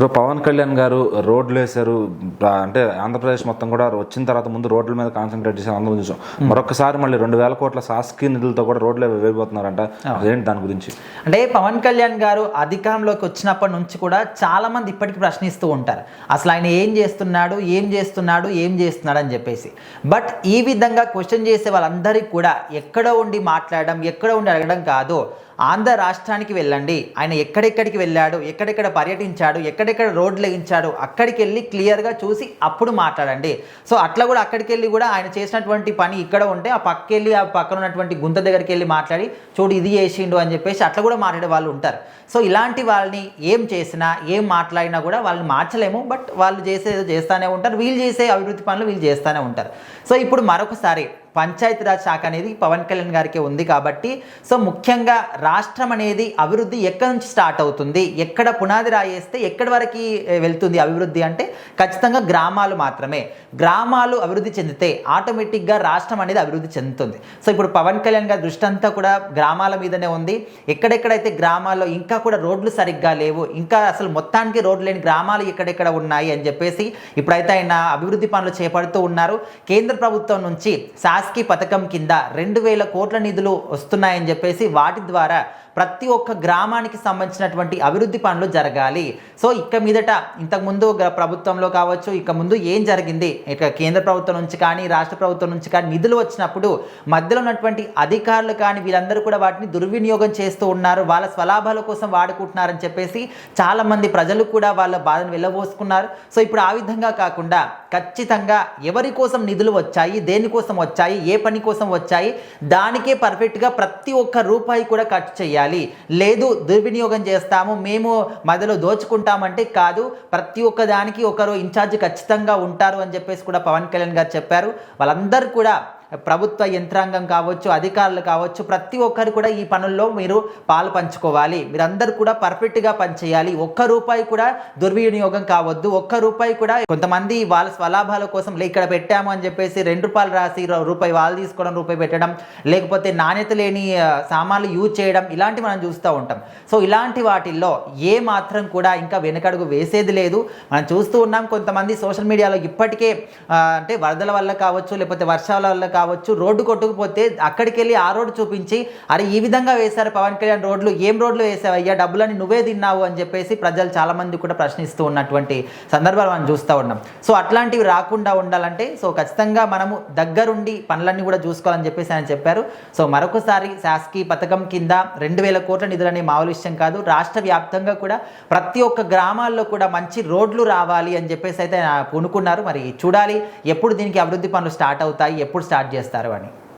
ఇప్పుడు పవన్ కళ్యాణ్ గారు రోడ్లు వేశారు అంటే ఆంధ్రప్రదేశ్ మొత్తం కూడా వచ్చిన తర్వాత ముందు రోడ్ల మీద కాన్సన్ట్రేట్ చేసి అందరం చూసాం. మరొకసారి మళ్ళీ 2,000 కోట్ల శాసకీయ నిధులతో కూడా రోడ్లు వేయబోతున్నారంట. అదేంటి దాని గురించి? అంటే పవన్ కళ్యాణ్ గారు అధికారంలోకి వచ్చినప్పటి నుంచి కూడా చాలా మంది ఇప్పటికీ ప్రశ్నిస్తూ ఉంటారు, అసలు ఆయన ఏం చేస్తున్నాడు అని చెప్పేసి. బట్ ఈ విధంగా క్వశ్చన్ చేసే వాళ్ళందరికీ కూడా ఎక్కడో ఉండి మాట్లాడడం, ఎక్కడో ఉండి అడగడం కాదు. ఆంధ్ర రాష్ట్రానికి వెళ్ళండి, ఆయన ఎక్కడెక్కడికి వెళ్ళాడు, ఎక్కడెక్కడ పర్యటించాడు, ఎక్కడెక్కడ రోడ్లు వేయించాడు, అక్కడికి వెళ్ళి క్లియర్గా చూసి అప్పుడు మాట్లాడండి. సో అట్లా కూడా అక్కడికి వెళ్ళి కూడా ఆయన చేసినటువంటి పని ఇక్కడ ఉంటే ఆ పక్కెళ్ళి ఆ పక్కన ఉన్నటువంటి గుంత దగ్గరికి వెళ్ళి మాట్లాడి చూడు ఇది చేసిండు అని చెప్పేసి అట్లా కూడా మాట్లాడే వాళ్ళు ఉంటారు. సో ఇలాంటి వాళ్ళని ఏం చేసినా ఏం మాట్లాడినా కూడా వాళ్ళని మార్చలేము. బట్ వాళ్ళు చేసేది చేస్తూనే ఉంటారు, వీళ్ళు చేసే అభివృద్ధి పనులు వీళ్ళు చేస్తూనే ఉంటారు. సో ఇప్పుడు మరొకసారి పంచాయతీరాజ్ శాఖ అనేది పవన్ కళ్యాణ్ గారికి ఉంది కాబట్టి, సో ముఖ్యంగా రాష్ట్రం అనేది అభివృద్ధి ఎక్కడి నుంచి స్టార్ట్ అవుతుంది, ఎక్కడ పునాది రాయేస్తే ఎక్కడి వరకు వెళ్తుంది అభివృద్ధి అంటే ఖచ్చితంగా గ్రామాలు మాత్రమే. గ్రామాలు అభివృద్ధి చెందితే ఆటోమేటిక్గా రాష్ట్రం అనేది అభివృద్ధి చెందుతుంది. సో ఇప్పుడు పవన్ కళ్యాణ్ గారి దృష్టి అంతా కూడా గ్రామాల మీదనే ఉంది. ఎక్కడెక్కడైతే గ్రామాల్లో ఇంకా కూడా రోడ్లు సరిగ్గా లేవు, ఇంకా అసలు మొత్తానికి రోడ్లు లేని గ్రామాలు ఎక్కడెక్కడ ఉన్నాయి అని చెప్పేసి ఇప్పుడైతే ఆయన అభివృద్ధి పనులు చేపడుతూ ఉన్నారు. కేంద్ర ప్రభుత్వం నుంచి శాసకీ పథకం కింద 2,000 కోట్ల నిధులు వస్తున్నాయని చెప్పేసి వాటి ద్వారా ప్రతి ఒక్క గ్రామానికి సంబంధించినటువంటి అభివృద్ధి పనులు జరగాలి. సో ఇక మీదట ఇంతకుముందు ప్రభుత్వంలో కావచ్చు, ఇక ముందు ఏం జరిగింది, ఇక కేంద్ర ప్రభుత్వం నుంచి కానీ రాష్ట్ర ప్రభుత్వం నుంచి కానీ నిధులు వచ్చినప్పుడు మధ్యలో ఉన్నటువంటి అధికారులు కానీ వీళ్ళందరూ కూడా వాటిని దుర్వినియోగం చేస్తూ ఉన్నారు, వాళ్ళ స్వలాభాల కోసం వాడుకుంటున్నారని చెప్పేసి చాలామంది ప్రజలు కూడా వాళ్ళ బాధను వెళ్ళబోసుకున్నారు. సో ఇప్పుడు ఆ విధంగా కాకుండా ఖచ్చితంగా ఎవరి కోసం నిధులు వచ్చాయి, దేనికోసం వచ్చాయి, ఏ పని కోసం వచ్చాయి, దానికే పర్ఫెక్ట్గా ప్రతి ఒక్క రూపాయి కూడా ఖర్చు చేయాలి. లేదు దుర్వినియోగం చేస్తాము, మేము మధ్యలో దోచుకుంటామంటే కాదు. ప్రతి ఒక్క దానికి ఒకరు ఇన్ఛార్జ్ ఖచ్చితంగా ఉంటారు అని చెప్పేసి కూడా పవన్ కళ్యాణ్ గారు చెప్పారు. వాళ్ళందరూ కూడా ప్రభుత్వ యంత్రాంగం కావచ్చు, అధికారులు కావచ్చు, ప్రతి ఒక్కరు కూడా ఈ పనుల్లో మీరు పాలు పంచుకోవాలి. మీరందరూ కూడా పర్ఫెక్ట్గా పనిచేయాలి. ఒక్క రూపాయి కూడా దుర్వినియోగం కావద్దు. ఒక్క రూపాయి కూడా కొంతమంది వాళ్ళ స్వలాభాల కోసం ఇక్కడ పెట్టాము అని చెప్పేసి ₹2 రాసి రూపాయి వాళ్ళు తీసుకోవడం, రూపాయి పెట్టడం, లేకపోతే నాణ్యత లేని సామాన్లు యూజ్ చేయడం, ఇలాంటివి మనం చూస్తూ ఉంటాం. సో ఇలాంటి వాటిల్లో ఏ మాత్రం కూడా ఇంకా వెనకడుగు వేసేది లేదు. మనం చూస్తూ ఉన్నాం కొంతమంది సోషల్ మీడియాలో ఇప్పటికే అంటే వరదల వల్ల కావచ్చు, లేకపోతే వర్షాల వల్ల కావచ్చు, రోడ్డు కొట్టుకుపోతే అక్కడికి వెళ్ళి ఆ రోడ్డు చూపించి అరే ఈ విధంగా వేశారు పవన్ కళ్యాణ్ రోడ్లు, ఏం రోడ్లు వేసావయ్యా, డబ్బులని నువ్వే తిన్నావు అని చెప్పేసి ప్రజలు చాలా మంది కూడా ప్రశ్నిస్తూ ఉన్నటువంటి సందర్భాలు మనం చూస్తూ ఉన్నాం. సో అట్లాంటివి రాకుండా ఉండాలంటే సో ఖచ్చితంగా మనము దగ్గరుండి పనులన్నీ కూడా చూసుకోవాలని చెప్పేసి ఆయన చెప్పారు. సో మరొకసారి శాసకీ పథకం కింద 2,000 కోట్ల నిధులనే మామూలు విషయం కాదు. రాష్ట్ర వ్యాప్తంగా కూడా ప్రతి ఒక్క గ్రామాల్లో కూడా మంచి రోడ్లు రావాలి అని చెప్పేసి అయితే పూనుకున్నారు. మరి చూడాలి ఎప్పుడు దీనికి అభివృద్ధి పనులు స్టార్ట్ అవుతాయి, ఎప్పుడు స్టార్ట్ చేస్తారు అని.